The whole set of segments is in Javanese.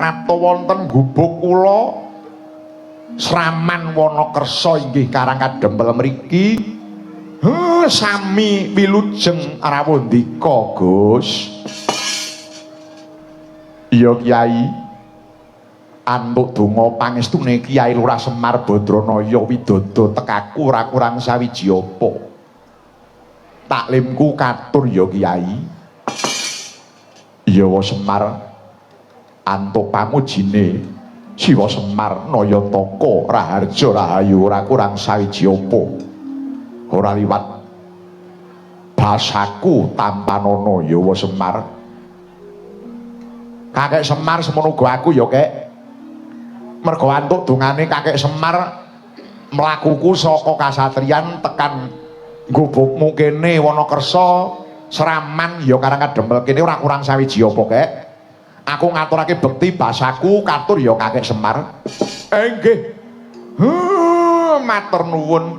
Prapta wonten gubuk kula Sraman Wanakersa inggih karang kadempel mriki. Sami wilujeng rawandika, Gus. Iya, Kyai. Antuk donga pangestune Kyai Lurah Semar Badranaya Widada tekaku ora kurang sawiji apa. Taklimku katur ya, Kyai. Iya, Wa Semar. Antuk pamujine Siwa Semar Nayataka Raharja Rahayu ora kurang sawiji apa. Ora liwat basaku tampanana ya Wa Semar. Kakek Semar semono uga aku ya, Kek. Mergo antuk dongane Kakek Semar mlakuku saka kasatriyan tekan gubukmu kene Wanakersa Sraman ya karang kadempel kene ora kurang sawiji apa, Kek. Aku ngaturake bekti basaku katur ya Kakek Semar. Nggih. Matur nuwun.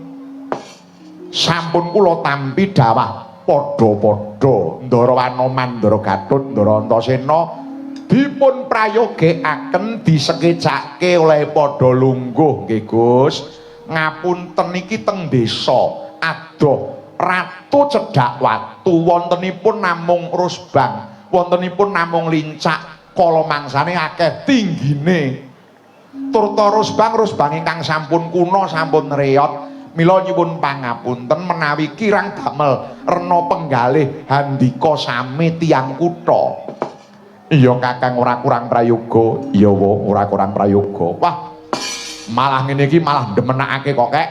Sampun kula tampi dawah padha-padha Ndara Wanoman, Ndara Gatut, Ndara Antasena dipun prayogekaken disekecake oleh padha lungguh nggih, Gus. Ngapunten iki teng desa adoh ratu cedhak watu wontenipun namung rusbang, wontenipun namung lincak, kala mangsane akeh tinggine. Turta rusbang ingkang sampun kuna sampun reot. Mila nyuwun pangapunten menawi kirang damel rena penggalih handika sami tiyang kutha. Iya Kakang ora kurang prayoga. Iya Wa, ora kurang prayoga. Wah, malah ngene iki malah demenakake kok, Kek.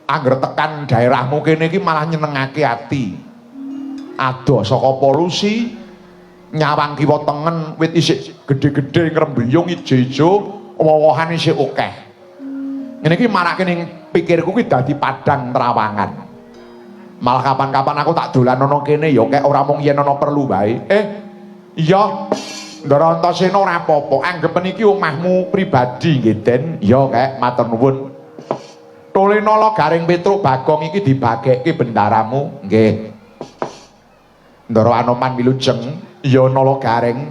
Angger tekan daerahmu kene iki malah nyenengake ati. Adoh saka polusi nyawang kiwa tengen wit isih gedhe-gedhe ngrembuyung ijo-ijo, wowohan isih akeh. Ngene iki marake ning pikirku kuwi dadi padang trawangan. Malah kapan-kapan aku tak dolan ana kene ya Kek, ora mung yen ana perlu wae. Iya. Ndara Antasena ora apa-apa. Anggepen iki omahmu pribadi nggih, Den. Iya, Kek, matur nuwun. Tolenala Garing Petruk Bagong iki dibagekke bendaramu, nggih. Ndara Anoman wilujeng, ya Nala Garing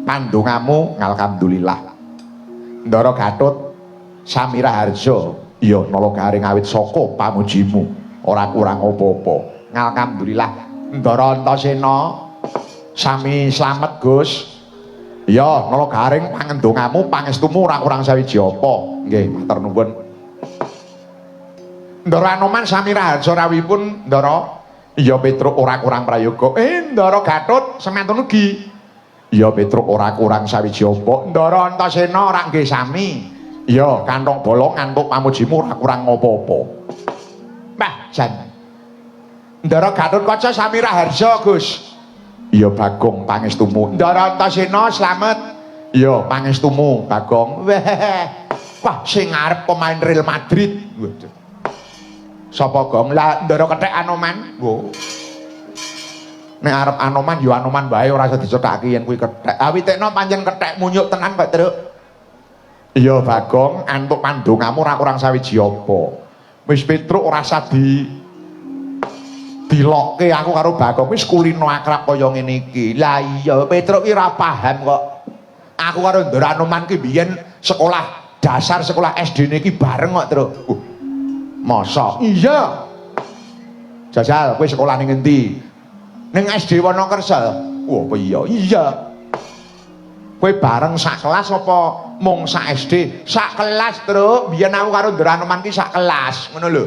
pandongamu alhamdulillah. Ndara Gatut sami raharja, ya Nala Garing awit saka pamujimu ora kurang apa-apa. Alhamdulillah. Ndara Antasena sami slamet, Gus. Ya Nala Garing pangendongamu pangestumu ora kurang sawiji apa. Nggih, matur nuwun. Ndara Anoman sami raharja rawipun, Ndara. Iya Petruk ora kurang prayoga. Ndara Gatut semanten ugi. Iya Petruk ora kurang sawiji apa. Ndara Antasena ora nggih sami. Iya kantong bolong ngantuk pamujimu ora kurang apa-apa. Mbah jan. Ndara Gatut kaca sami raharja, Gus. Iya Bagong pangestumu. Ndara Antasena slamet. Iya pangestumu Bagong. Wah sing arep pemain Real Madrid. Waduh. Sapa Gong? Lah Ndara Kethek Anoman. Wo. Nek arep Anoman ya Anoman wae ora usah dicethake yen kuwi kethek. Awitekno pancen kethek munyuk tenan kok, Truk. Iya Bagong, antuk pandongamu ora kurang sawiji apa. Wis Petruk ora usah dilokke aku karo Bagong wis kulino akrab kaya ngene iki. Lah iya Petruk ki ora paham kok. Aku karo Ndara Anoman ki biyen sekolah dasar sekolah SD-ne iki bareng kok, Truk. Masa? Iya. Jajal kowe sekolah ning endi? Ning SD Wanakersa. Wah, apa iya? Iya. Kowe bareng sak kelas apa mung sak SD? Sak kelas, Truk. Biyen aku karo Ndara Anoman ki sak kelas, ngono lho.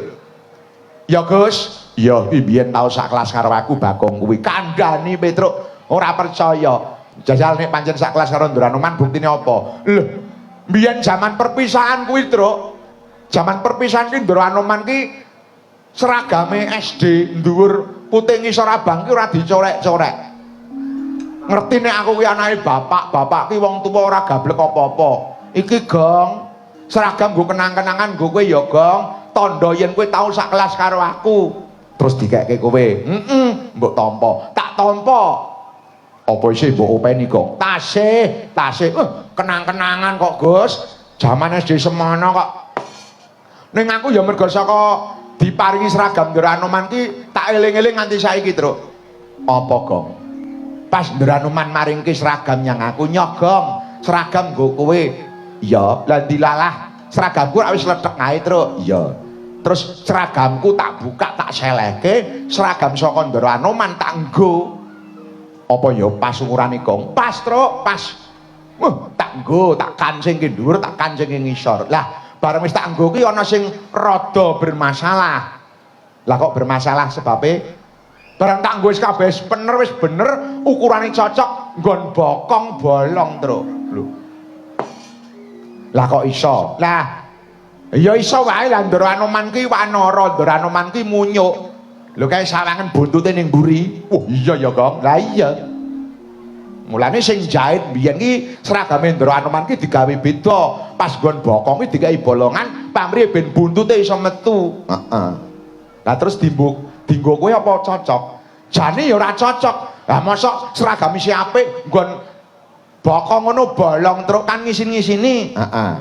Ya, Gus. Iya, biyen tau sak kelas karo aku Bagong kuwi. Kandhani Petruk ora percaya. Jajal nek pancen sak kelas karo Ndara Anoman buktine apa? Lho, biyen zaman perpisahan kuwi, Truk. Zaman perpisahan ki Ndara Anoman ki seragame SD dhuwur putih ngisor abang ki ora dicorek-corek. Ngerti nek aku ki anake bapak ki wong tuwa ora gablek apa-apa. Iki Gong, seragam nggo kenang-kenangan nggo kowe ya Gong, tandha yen kowe tau sak kelas karo aku. Terus dikekke kowe. Mbok tampa. Tak tampa. Apa isih mbok openi Gong? Tasih. Kenang-kenangan kok, Gus. Zaman SD semono kok. Ning aku ya mergo saka diparingi seragam Ndara Anoman ki tak eling-eling nganti saiki, Truk. Apa, Gong? pas Ndaranuman maringke seragam yang aku nyogong seragam nggo kowe iya lan dilalah seragamku ora wis letek ae Truk iya terus seragamku tak buka tak selehke seragam saka Ndaranuman tak nggo apa ya pas ukurane Gong pas Truk pas tak nggo tak kancing ki dhuwur tak kancing ki ngisor lah bareng wis tak nggo ki ana sing rada bermasalah lah kok bermasalah sebabe barang tak nggo wis kabeh wis bener ukurane cocok nggon bokong bolong Truk lho lah kok iso lah ya iso wae lah Ndaranuman ki wanara Ndaranuman ki munyuk lho kae sawangen buntute ning mburi wah iya ya Kong lah iya mulane sing jahit biyen ki seragame Ndaranuman ki digawe beda pas nggon bokong ki dikai bolongan pamrih ben buntute iso metu heeh lah terus dinggo kowe apa cocok jane ya ora cocok lah mosok seragam isi apik nggon bokong ngono bolong Truk kan ngisin-ngisini heeh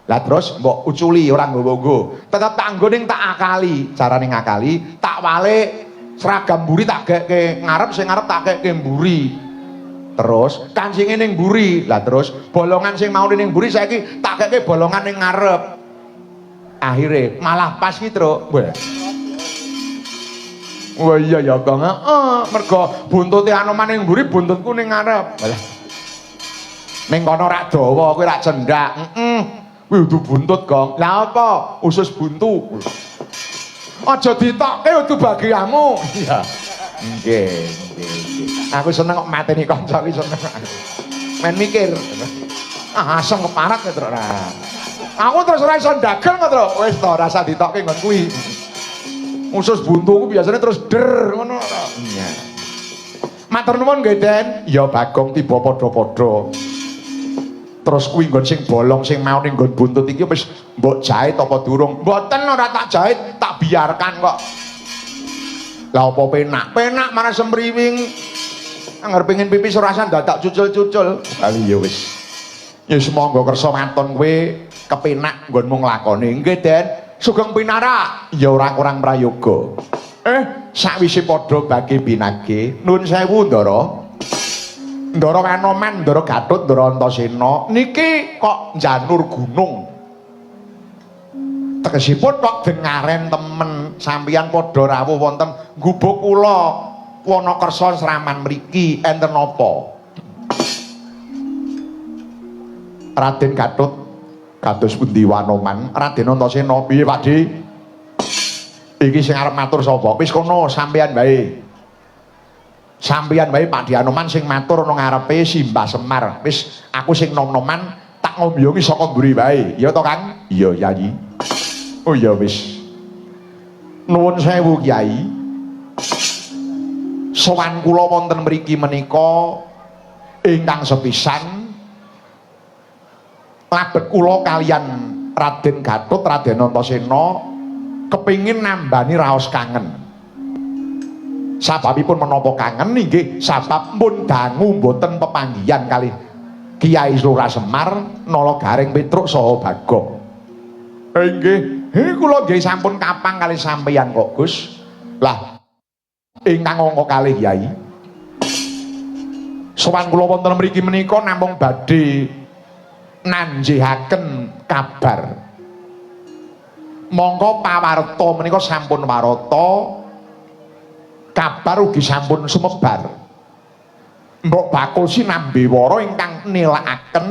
lah terus mbok uculi ora nggowo-nggo tetep tak nggo ning tak akali carane ngakali tak walik seragam mburi tak gekke ngarep sing ngarep tak gekke mburi terus kancinge ning mburi lah terus bolongan sing mau ning mburi saiki tak gekke bolongan ning ngarep akhire malah pas ki Truk wah iya ya Kong mergo buntute Anoman ning mburi buntutku ning ngarep ning kono rak dawa kowe rak cendak kuwi udu buntut Kong lah apa usus buntu aja ditokke udu bagianmu iya nggih aku seneng kok mateni kanca iki seneng men mikir asem keparat ya Truk aku terus ora iso ndagel kok Truk wis to rasa ditokke nggon kuwi usus buntuku biasanya terus der ngono iya matur nuwun nggih Den ya Bagong tiba padha-padha terus kuwi nggon sing bolong sing mau ning nggon buntut iki wis mbok jahit apa durung mboten ora tak jahit tak biarkan kok lah apa penak mana semriwing anger pengin pipis ora san dadak cucul-cucul kali ya wis ya semangga kersa maton kowe kepenak nggonmu nglakoni nggih Den sugeng pinara ya ora kurang prayoga sakwise padha bagi binage nuwun sewu Ndara Kanoman Ndara Gathut Ndara Antasena niki kok njanur gunung tegesipun kok dengaren temen sampeyan padha rawuh wonten gubuk kula Wonokersa Sraman mriki enten napa Raden Gathut kados pundi Wanoman Raden Antasena piye Pakde iki sing arep matur sapa wis kono sampeyan wae Pakde Anoman sing matur ana ngarepe Simbah Semar wis aku sing nom-noman tak ngombyongi saka mburi wae ya to Kang iya Yayi oh ya wis nuwun sewu Kyai sowan kula wonten mriki menika ingkang sepisan labet kula kalian Raden Gathut Raden Antasena kepingin nambani raos kangen sababipun menapa kangen nggih sabab pun dangu mboten pepanggihan kalih Kiai Lurah Semar Nala Garing Petruk saha Bagong nggih kula nggih sampun kapang kalih sampeyan kok Gus lah ingkang angka kalih Kyai sowan kula wonten mriki menika namung badhe nanjihaken kabar monggo pawarta menika sampun warata kabar ugi sampun sumebar mbok bakul sinambewara ingkang nilakaken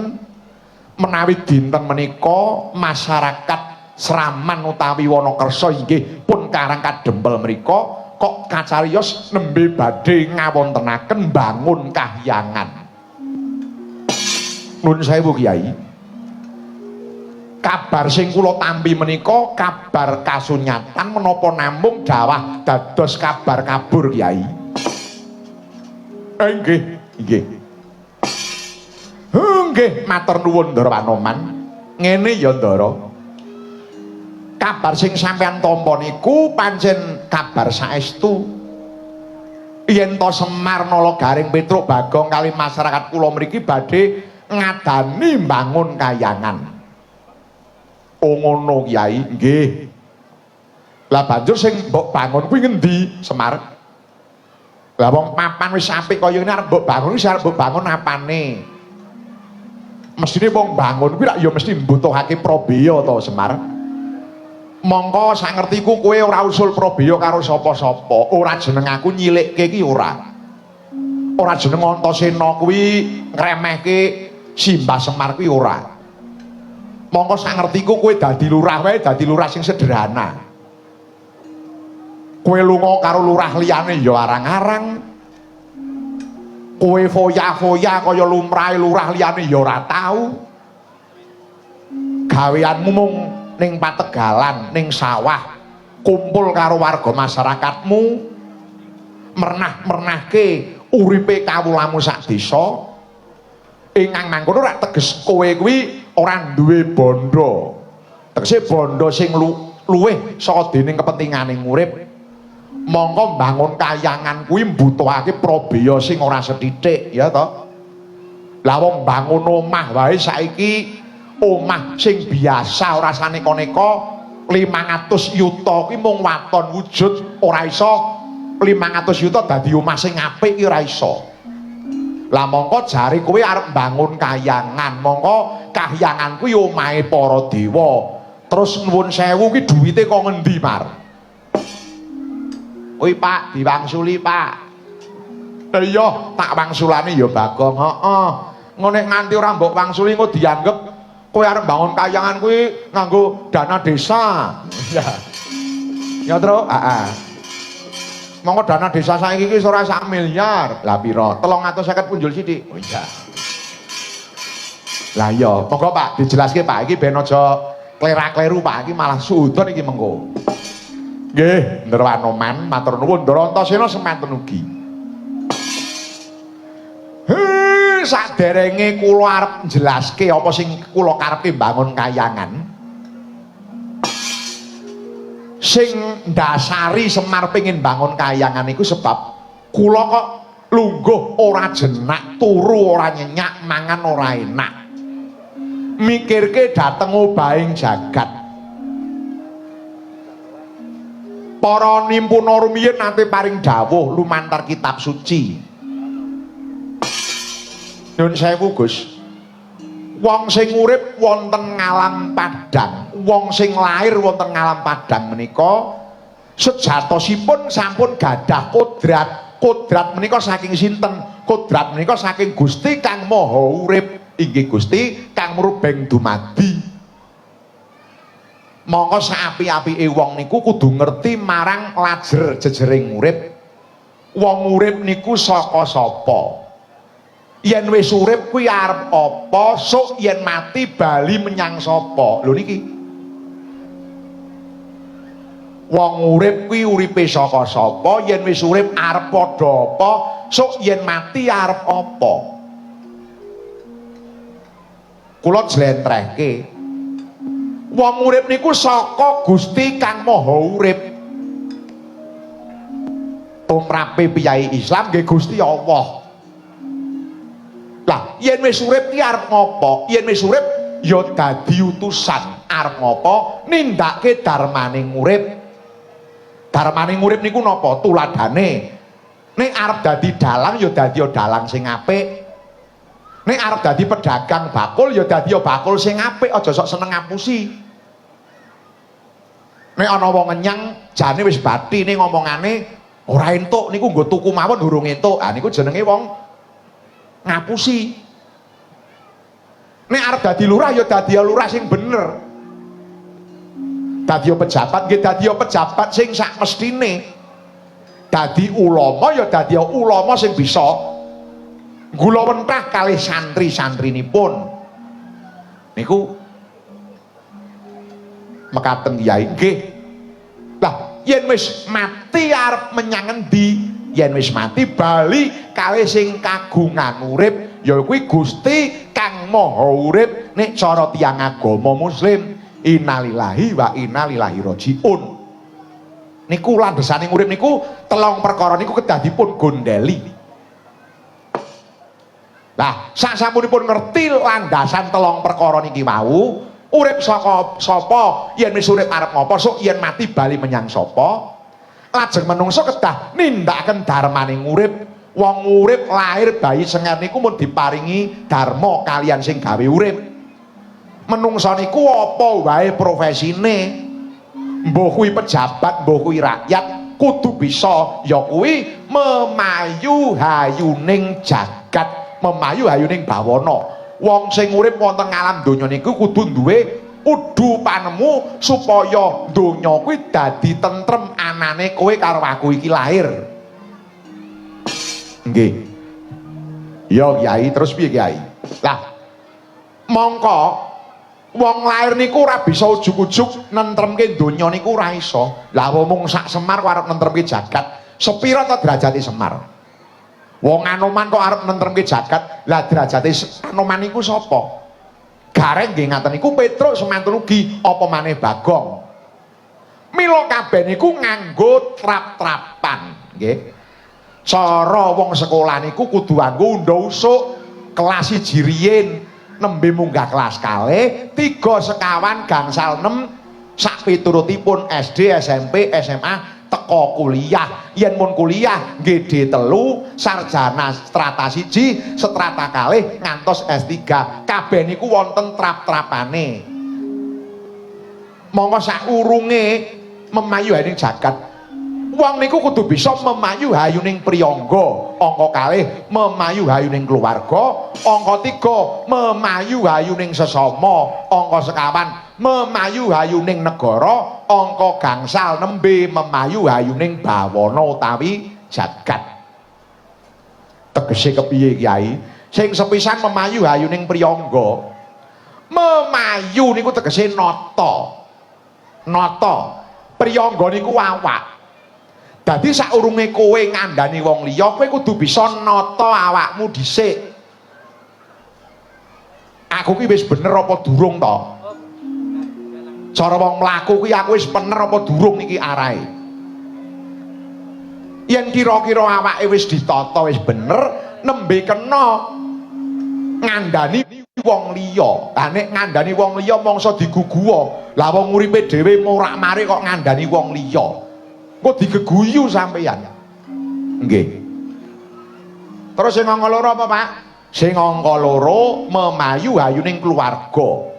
menawi dinten menika masyarakat Sraman utawi Wonokersa inggih pun karang kadempel menika kok kacariyos nembe badhe ngawontenaken bangun kahyangan nuwun sewu Kyai kabar sing kula tampi menika kabar kasunyatan menapa namung dawah dados kabar kabur Kyai nggih matur nuwun Ndara Wanoman ngene ya Ndara kabar sing sampeyan tampa niku pancen kabar saestu yen to Semar Nala Garing Petruk Bagong kali masyarakat kula mriki badhe ngadani mbangun kayangan oh ngono Kyai nggih lah banjur sing mbok bangun kuwi ngendi Semar Lah wong papan wis apik kaya ngene arep mbok bangun wis arep mbok bangun apane? Mesine wong bangun kuwi rak ya mesti mbutuhake probaya to Semar. Mongko sak ngertiku kowe ora usul probaya karo sapa-sapa. Ora jeneng aku nyilikke iki ora. Ora jeneng Antasena kuwi ngremehke Simbah Semar kuwi ora. Mongko sak ngertiku kowe dadi lurah wae, dadi lurah sing sederhana. Kowe lunga karo lurah liyane ya arang-arang. Kowe foya-foya kaya lumrahe lurah liyane ya ora tau. Gaweanmu mung ning pategalan, ning sawah, kumpul karo warga masyarakatmu, mernah-mernahke uripe kawulamu sak desa. Ingkang mangkono rak teges kowe kuwi ora duwe bondo. Tegese bondo sing luwih saka dening kepentinganing urip. Mongko mbangun kayangan kuwi mbutuhake probaya sing ora sethithik, ya to. Lah wong mbangun omah wae saiki omah sing biasa ora saneka-neka 500 yuta kuwi mung waton wujud ora iso 500 yuta dadi omah sing apik iki ora iso. Lah mongko jare kowe arep mbangun kayangan, mongko kahyangan kuwi omahe para dewa. Terus nuwun sewu kuwi duwite kok ngendi, Mar? Oi Pak, diwangsuli Pak. Iya, tak wangsulane ya Bagong. Heeh. Ngene nganti ora mbok wangsuli engko dianggep kowe arep bangun kayangan kuwi nganggo dana desa. Ya. Ya, Tru? Heeh. Monggo dana desa saiki iki ora 1 miliar. Lah pira? 350 punjul sithik. Oh iya. Lah iya, monggo Pak dijelaske Pak iki ben aja klerak-kleru Pak iki malah sudon iki mengko. Nggih, Ndara Anoman, matur nuwun. Ndara Antasena semanten ugi. Saderenge kula arep njelaske apa sing kula karepe bangun kayangan. Sing ndasari Semar pengin bangun kayangan iku sebab kula kok lungguh ora jenak, turu ora nyenyak, mangan ora enak. Mikirke dhateng obahing jagat. Para nimpuna rumiyin nate paring dawuh lumantar kitab suci. Nyun sewu Gus. Wong sing urip wonten ngalam padang, wong sing lair wonten ngalam padang menika sejatosipun sampun gadah kodrat. Kodrat menika saking sinten? Kodrat menika saking Gusti Kang Maha Urip, inggih Gusti Kang Mrubeng dumadi. Mongko saapi-apike wong niku kudu ngerti marang lajer jejering urip. Wong urip niku saka sapa? Yen wis urip kuwi arep apa? Sok yen mati bali menyang sapa? Lho niki. Wong urip kuwi uripe saka sapa? Yen wis urip arep padha apa? Sok yen mati arep apa? Kula jlentrehke. Wong urip niku saka Gusti Kang Maha Urip. Tumrape piyai Islam nggih Gusti Allah. Lah, yen wis urip ki arep ngopo? Yen wis urip ya dadi utusan. Arep ngopo? Nindakake darmaning urip. Darmaning urip niku napa? Tuladhane. Nek arep dadi dalang ya dadi dalang sing apik. Nek arep dadi pedagang bakul ya dadi bakul sing apik, aja sok seneng ngapusi. Nek ana wong ngenyang jane wis bathine ngomongane ora entuk niku nggo tuku mawon durung entuk. Ah niku jenenge wong ngapusi. Nek arep dadi lurah ya dadi lurah sing bener. Dadi pejabat nggih dadi pejabat sing sak mestine. Dadi ulama ya dadi ulama sing bisa gula wentah kalih santri-santrinipun. Niku mekaten Kyai nggih. Lah yen wis mati arep menyang endi? Yen wis mati bali kalih sing kagungan urip ya kuwi Gusti Kang Maha Urip. Nek cara tiyang agama muslim innalillahi wa inna ilaihi rajiun. Niku landesaning urip niku telung perkara niku kedah dipun gondeli. Lah sasampunipun ngerti landasan telung perkara niki wau, urip saka sapa? Yen wis urip arep ngopo? Sok yen mati bali menyang sapa? lajeng menungso kedah nindakaken darmaning urip. Wong urip lahir bayi sengar niku mun diparingi dharma kalian sing gawe urip. Menungso niku apa wae profesine, mbuh kuwi pejabat, mbuh kuwi rakyat, kudu bisa ya kuwi memayu hayuning jagat, memayu hayuning bawana. Wong sing urip wonten alam donya niku kudu duwe udu panemu supaya donya kuwi dadi tentrem anane kowe karo aku iki lahir. Nggih. Ya Kyai, terus piye Kyai? Lah mongko wong lahir niku ora bisa ujug-ujug nentremke donya niku ora iso. Lah wong sak Semar kok arep nentremke jagat, sepira ta derajate Semar? Wong Anoman kok arep nentremke jagat, lah derajate Anoman niku sapa? Gareng nggih ngaten niku Petruk semantun ugi apa maneh Bagong. Mila kabeh niku nganggo trap-trapan, nggih. Cara wong sekolah niku kudu nganggo undha usuk kelas 1 riyin nembe munggah kelas kalih 3 sekawan gangsal 6 sak piturutipun SD, SMP, SMA teko kuliah. Yen mun kuliah nggih D3, sarjana strata 1, strata kalih ngantos S3. Kabeh niku wonten trap-trapane. Monggo sakurunge memayu hayuning jagat, wong niku kudu bisa memayu hayuning priyangga. Angka kalih memayu hayuning keluarga. Angka 3 memayu hayuning sesama. Angka sekawan memayu hayuning negara. Angka gangsal nembe memayu hayuning bawana utawi jagat. Tegese kepiye Kyai? Sing sepisan memayu hayuning priyangga. Memayu niku tegese nata. Nata. Priyangga niku awak. Dadi saurunge kowe ngandani wong liya, kowe kudu bisa nata awakmu dhisik. Aku ki wis bener apa durung to? Cara wong mlaku kuwi aku wis bener apa durung iki arahe. Yen kira-kira awake wis ditata wis bener, nembe kena ngandani wong liya. Lah nek ngandani wong liya mangsa diguguwa. Lah wong uripe dhewe morak-marik kok ngandani wong liya. Kok digeguyu sampeyan. Nggih. Terus sing angka loro apa, Pak? Sing angka loro memayu hayuning keluarga.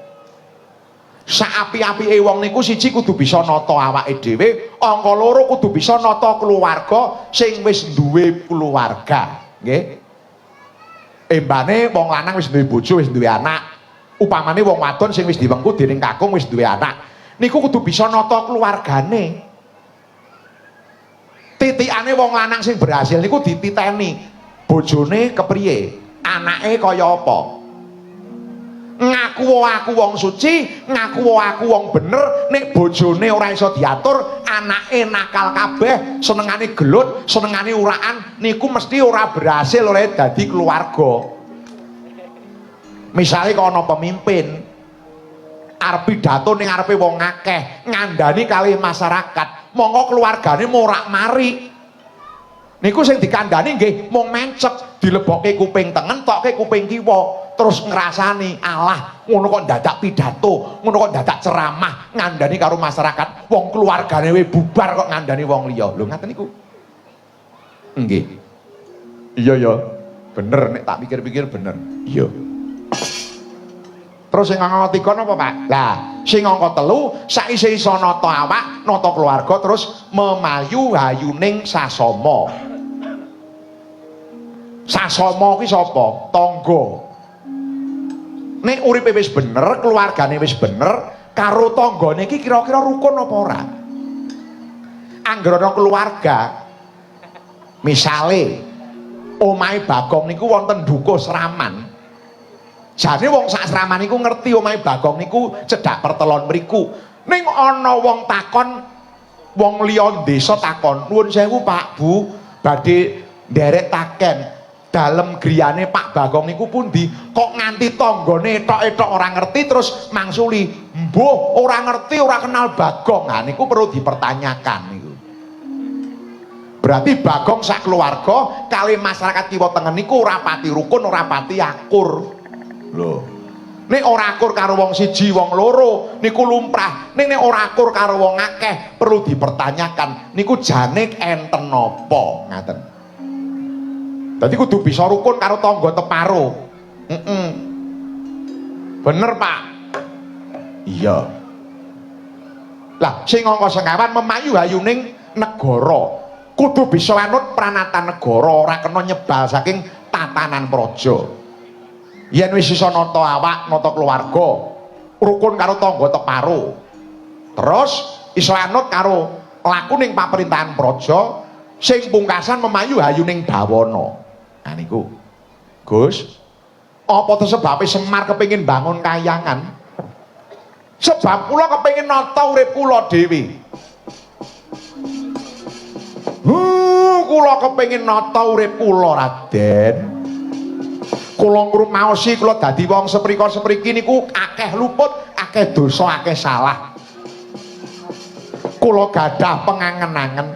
Saapi-apike wong niku siji kudu bisa nata awake dhewe, angka loro kudu bisa nata keluarga sing wis duwe keluarga, nggih. Embane wong lanang wis duwe bojo, wis duwe anak. Upamane wong wadon sing wis diwengku dening kakung wis duwe anak. Niku kudu bisa nata keluargane. Titikane wong lanang sing berhasil niku dititeni bojone kepriye, anake kaya apa. Ngaku aku wong suci, ngaku aku wong bener, nek bojone ora iso diatur, anake nakal kabeh, senengane gelut, senengane uraan, niku mesti ora berhasil oleh dadi keluarga. Misale kok ana pemimpin arep pidato ning ngarepe wong akeh, ngandani kalih masyarakat, monggo keluargane morak-marik. Niku sing dikandani nggih mung mencek, dilebokke kuping tengen, tokke kuping kiwa, terus ngrasani, alah ngono kok dadak pidato, ngono kok dadak ceramah, ngandani karo masyarakat, wong keluargane we bubar kok ngandani wong liya. Lho ngaten niku. Nggih. Iya ya, bener nek tak pikir-pikir bener. Iya. Terus sing angka 3 napa, Pak? Lah, sing angka 3 saisih iso nata awak, nata keluarga, terus memayu hayuning sasama. Sasama kuwi sapa? Tangga. Nek uripe wis bener, keluargane wis bener, karo tanggane iki kira-kira rukun apa ora? Angger ana keluarga, misale omahe Bagong niku wonten dukuh Sraman. Jane wong sak Sraman niku ngerti omahe Bagong niku cedhak pertelon mriku. Ning ana wong takon, wong liya desa takon, "Nuwun sewu Pak Bu, badhe nderek taken. Dalem griyane Pak Bagong niku pundi? Kok nganti tanggane etok-etok ora ngerti terus mangsuli, "Mbuh, ora ngerti, ora kenal Bagong." Nah niku perlu dipertanyakan niku. Berarti Bagong sak keluarga kali masyarakat kiwa tengen niku ora pati rukun, ora pati akur. Loh, Nek ora akur karo wong siji wong loro niku lumrah. Nek ora akur karo wong akeh perlu dipertanyakan niku jane enten napa ngaten. Dadi kudu bisa rukun karo tangga teparo. Bener, Pak. Iya. Lah sing angka sengkawan memayu hayuning negara. Kudu bisa anut pranata negara, ora kena nyebal saking tatanan praja. Yen wis iso nata awak, nata keluarga, rukun karo tangga teparo. Terus iso anut karo laku ning pamerintahan praja, sing pungkasan memayu hayuning dawana. Nah niku. Gus, apa to sebabe Semar kepengin bangun kahyangan? Sebab kula kepengin nata urip kula dhewe. Kula kepengin nata urip kula, Raden. Kula ngrumaosi kula dadi wong seprika-sepriki niku akeh luput, akeh dosa, akeh salah. Kula gadah pengangen-angen.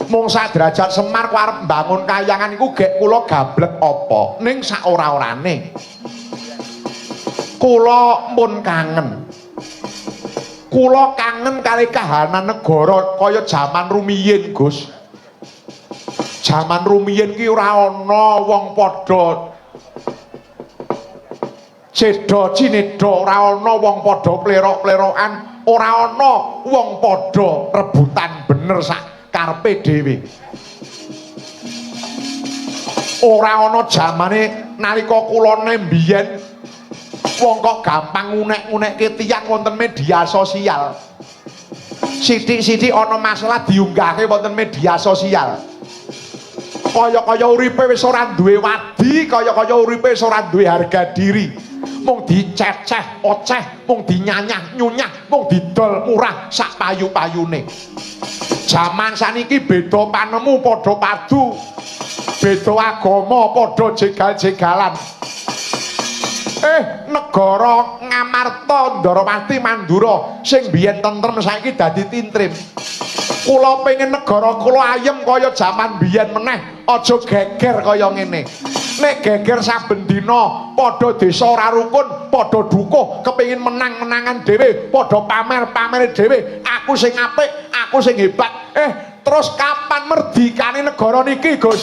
Mung saderajat Semar ku arep mbangun kahyangan niku gek kula gablek apa ning sak ora-orane. Kula mun kangen. Kula kangen kali kahanan negara kaya jaman rumiyin, Gus. Jaman rumiyin ki ora ana wong padha cedha cinedha, ora ana wong padha plerok-plerokan, ora ana wong padha rebutan bener sak karepe dhewe. Ora ana jamane nalika kula mbiyen wong kok gampang ngunek-ngunekke tiyang wonten media sosial. Sithik-sithik ana masalah diunggahke wonten media sosial. Kaya-kaya uripe wis ora duwe wadi, kaya-kaya uripe wis ora duwe harga diri. Mung diceceh, oceh, mung dinyanyah, nyunyah, mung didol murah sak payu-payune. Jaman saniki beda panemu padha padu. Beda agama padha jegal-jegalan. Negara Ngamarta Ndarawati Mandura sing biyen tentrem saiki dadi tintrim. Kula pengen negara kula ayem kaya jaman biyen meneh, aja geger kaya ngene. Nek geger saben dina padha desa ora rukun, padha dukuh, kepengin menang-menangan dhewe, padha pamer-pamere dhewe, aku sing apik, aku sing hebat. Terus kapan merdikane negara niki, Gus?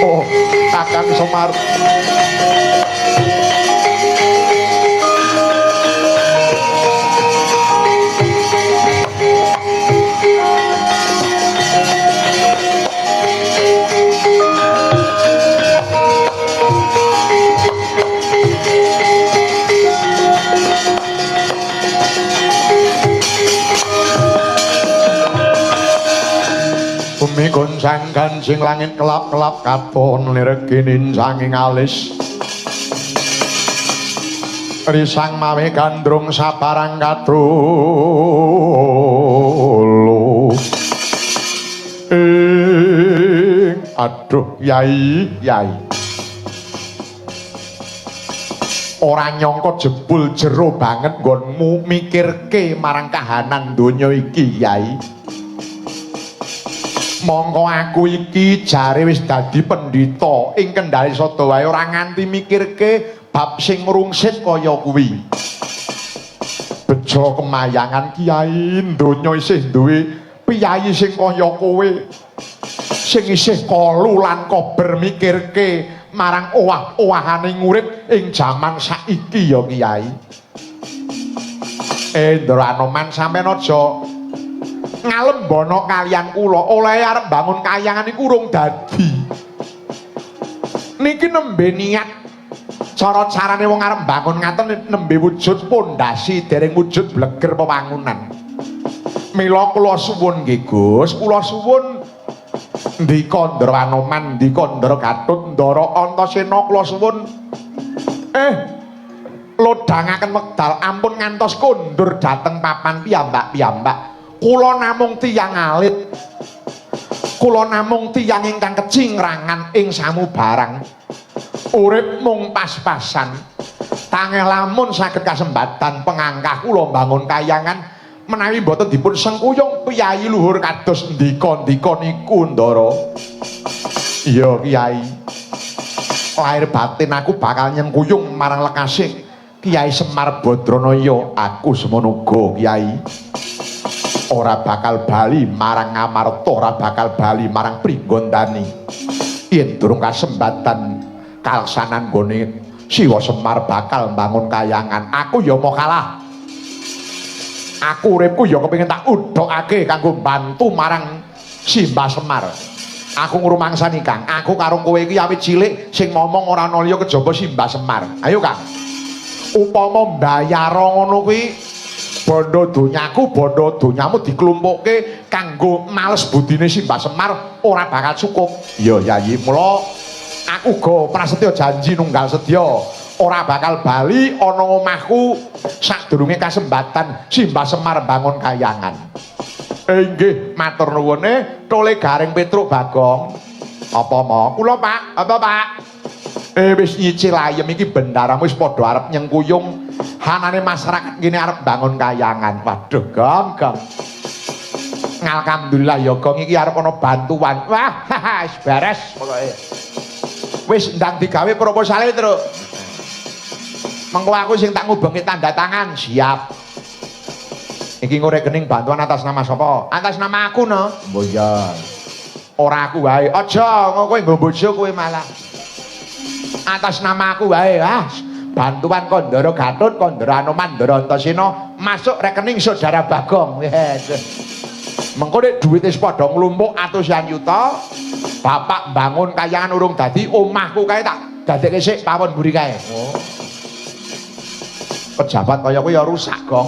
Oh, Kakang Semar. Bumi goncang kancing langit kelap-kelap katon lireginin sanging alis risang mawe gandrung sabarang katulu aduh yai ora nyangka jebul jero banget nggonmu mikirke marang kahanan donya iki yai. Mongko aku iki jare wis dadi pendhita ing Kendari Sada wae ora nganti mikirke bab sing ngrungsit kaya kuwi. Bejo kemayangan kiai donya isih duwe piyayi sing kaya kowe. Sing isih kalu lan kober mikirke marang owah-owahane urip ing jaman saiki ya kiai. Ndra Anoman sampeyan aja ngalembono kalian kula oleh arep bangun kahyangan iku urung dadi. Niki nembe niat cara-carane wong arep bangun ngaten nembe wujud pondasi dereng wujud bleger pewangunan. Mila kula suwun nggih Gus, kula suwun ndika Ndra Anoman, ndika Ndra Gatut, Ndara Antasena kula suwun lodhangaken wekdal ampun ngantos kondur dhateng papan piyambak-piyambak. Kula namung tiyang alit, kula namung tiyang ingkang kecingrangan ing samubarang, urip mung pas-pasan. Tangih lamun saged kasembatan pengangkah kula bangun kahyangan menawi boten dipun sengkuyung piyayi luhur kados ndika-ndika niku Ndara. Iya Kyai, lahir batin aku bakal nyengkuyung marang lekasih Kiai Semar Badranaya. Aku semono uga Kiai ora bakal bali marang Ngamarta, ora bakal bali marang Pringgondani yen durung kasembatan kalsanan gone Siwa Semar bakal mbangun kayangan. Aku ya mau kalah, aku uripku ya kepengin tak udhokake kanggo bantu marang Simbah Semar. Aku ngrumangsani Kang, aku karo kowe iki awit cilik sing ngomong ora ana liya kejaba Simbah Semar. Ayo Kang, upama mbayar ngono kuwi bondo donyaku bondo donyamu diklumpukke kanggo males budine Simbah Semar ora bakal cukup. Ya Yayi, mula aku go prasetya janji nunggal sedya ora bakal bali ana omahku sadurunge kasembatan Simbah Semar bangun kayangan. Inggih, matur nuwune Tole Garing Petruk Bagong. Apa mau? Kula Pak, apa Pak? Wis nyicil ayem iki bendaramu wis padha arep nyengkuyung. Hanane masyarakat kene arep bangun kayangan. Waduh, Gong. Alhamdulillah ya Gong iki arep ana bantuan. Wah, wis beres pokoke. Wis ndang digawe proposale, Truk. Mengko aku sing tak ngubengi tanda tangan, siap. Iki ngorekening bantuan atas nama sapa? Atas nama aku no. Oh iya. Ora aku wae. Aja kowe nggo bojo kowe malah. Atas nama aku wae, bantuan Kondoro Gatut, Kondoro Anoman, Ndoro Antasena masuk rekening saudara Bagong. Mengko nek duwite wis padha nglumpuk atusan yuta, bapak bangun kayangan urung dadi, omahku kae tak dadekke sik pawon mburi kae. Oh. Pejabat kaya kuwi ya rusak, Gong.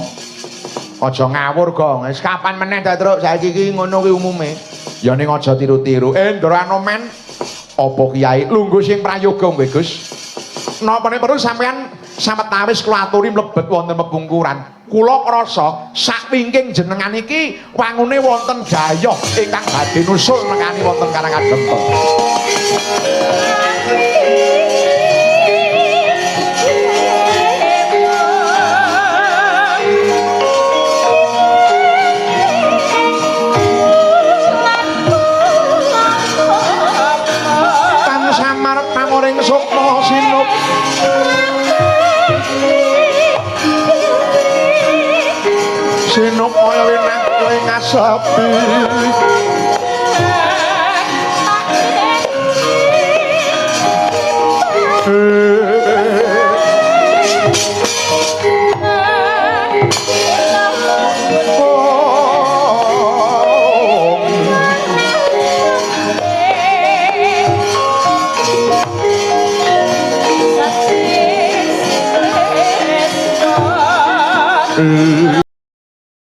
Aja ngawur, Gong. Wis kapan meneh ta, Truk? Saiki iki ngono kuwi umume. Ya ning aja tiru-tiru. Ndoro Anoman, apa Kiai lungguh sing prayoga kowe, Gus? Napa perlu sampean sawetawis kula aturi mlebet wonten pepungkuran. Kula krasa sak wingking jenengan iki wangune wonten dayoh ingkang badhe nusul nekani wonten Karangagempel. Pamoring sukma sinup sinup kaya winang kowe ngasapi Mm.